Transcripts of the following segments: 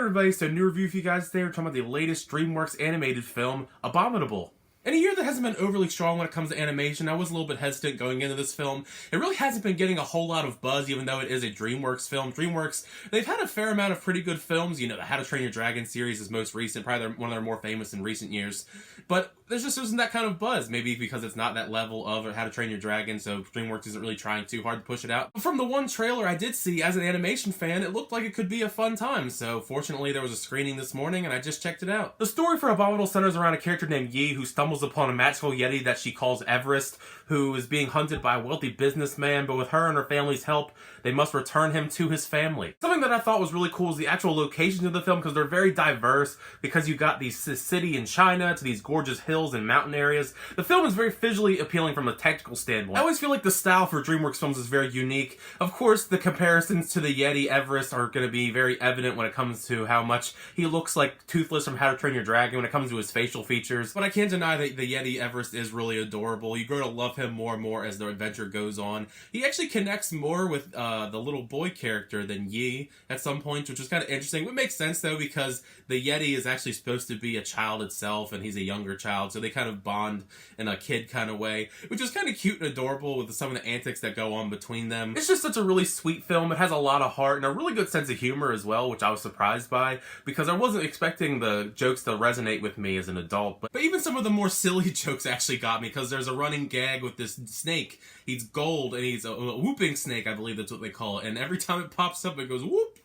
everybody, so new review for you guys today. We're talking about the latest Dreamworks animated film, Abominable. In a year that hasn't been overly strong when it comes to animation, I was a little bit hesitant going into this film. It really hasn't been getting a whole lot of buzz, even though it is a Dreamworks film. Dreamworks, they've had a fair amount of pretty good films. You know, the How to Train Your Dragon series is most recent, probably one of their more famous in recent years. But there just isn't that kind of buzz, maybe because it's not that level of How to Train Your Dragon, so Dreamworks isn't really trying too hard to push it out. But from the one trailer I did see as an animation fan, it looked like it could be a fun time, so fortunately there was a screening this morning and I just checked it out. The story for Abominable centers around a character named Yi who stumbles upon a magical yeti that she calls Everest, who is being hunted by a wealthy businessman, but with her and her family's help, they must return him to his family. Something that I thought was really cool is the actual locations of the film, because they're very diverse, because you got this city in China to these gorgeous hills and mountain areas. The film is very visually appealing from a technical standpoint. I always feel like the style for DreamWorks films is very unique. Of course, the comparisons to the Yeti Everest are going to be very evident when it comes to how much he looks like Toothless from How to Train Your Dragon when it comes to his facial features. But I can't deny that the Yeti Everest is really adorable. You grow to love him more and more as the adventure goes on. He actually connects more with the little boy character than Yi at some point, which is kind of interesting. It makes sense though, because the Yeti is actually supposed to be a child itself and he's a younger child, so they kind of bond in a kid kind of way, which is kind of cute and adorable with some of the antics that go on between them. It's just such a really sweet film. It has a lot of heart and a really good sense of humor as well, which I was surprised by, because I wasn't expecting the jokes to resonate with me as an adult. But even some of the more silly jokes actually got me, because there's a running gag with this snake. He's gold and he's a whooping snake, I believe that's what they call it, and every time it pops up it goes whoop.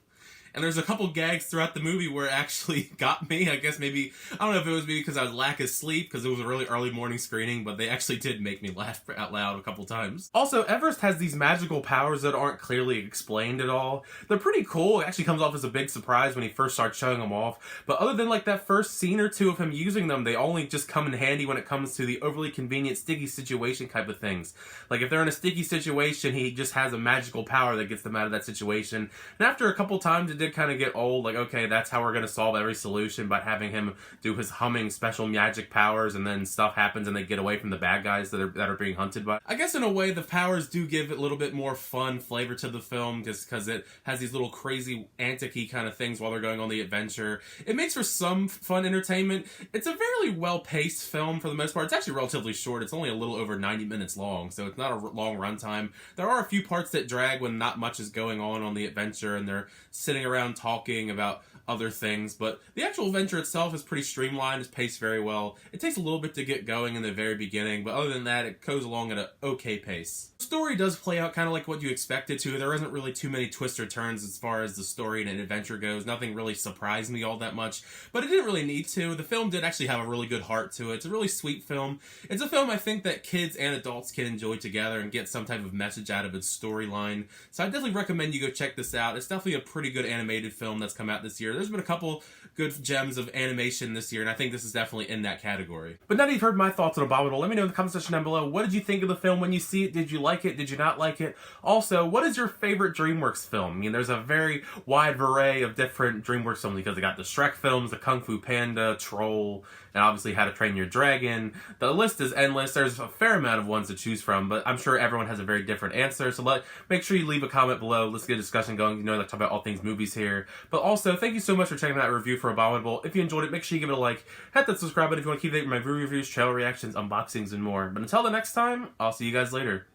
And there's a couple gags throughout the movie where it actually got me. I guess maybe, I don't know if it was maybe because I was lack of sleep, because it was a really early morning screening, but they actually did make me laugh out loud a couple times. Also, Everest has these magical powers that aren't clearly explained at all. They're pretty cool. It actually comes off as a big surprise when he first starts showing them off. But other than like that first scene or two of him using them, they only just come in handy when it comes to the overly convenient sticky situation type of things. Like if they're in a sticky situation, he just has a magical power that gets them out of that situation. And after a couple times, it did kind of get old, like, okay, that's how we're going to solve every solution, by having him do his humming special magic powers, and then stuff happens and they get away from the bad guys that are being hunted by. I guess in a way the powers do give it a little bit more fun flavor to the film, just because it has these little crazy antic-y kind of things while they're going on the adventure. It makes for some fun entertainment. It's a fairly well-paced film for the most part. It's actually relatively short. It's only a little over 90 minutes long, so it's not a long runtime. There are a few parts that drag when not much is going on the adventure and they're sitting around talking about other things, but the actual adventure itself is pretty streamlined. It's paced very well. It takes a little bit to get going in the very beginning, but other than that, it goes along at an okay pace. The story does play out kind of like what you expect it to. There isn't really too many twists or turns as far as the story and an adventure goes. Nothing really surprised me all that much, but it didn't really need to. The film did actually have a really good heart to it. It's a really sweet film. It's a film I think that kids and adults can enjoy together and get some type of message out of its storyline. So I definitely recommend you go check this out. It's definitely a pretty good animated film that's come out this year. There's been a couple good gems of animation this year, and I think this is definitely in that category. But now that you've heard my thoughts on Abominable, let me know in the comment section down below. What did you think of the film when you see it? Did you like it? Did you not like it? Also, what is your favorite DreamWorks film? I mean, there's a very wide array of different DreamWorks films, because they got the Shrek films, the Kung Fu Panda, Troll, and obviously How to Train Your Dragon. The list is endless. There's a fair amount of ones to choose from, but I'm sure everyone has a very different answer. So make sure you leave a comment below. Let's get a discussion going. You know, I talk about all things movies here. But also, thank you so much for checking out that review for Abominable. If you enjoyed it, make sure you give it a like. Hit that subscribe button if you want to keep up with my reviews, trailer reactions, unboxings, and more. But until the next time, I'll see you guys later.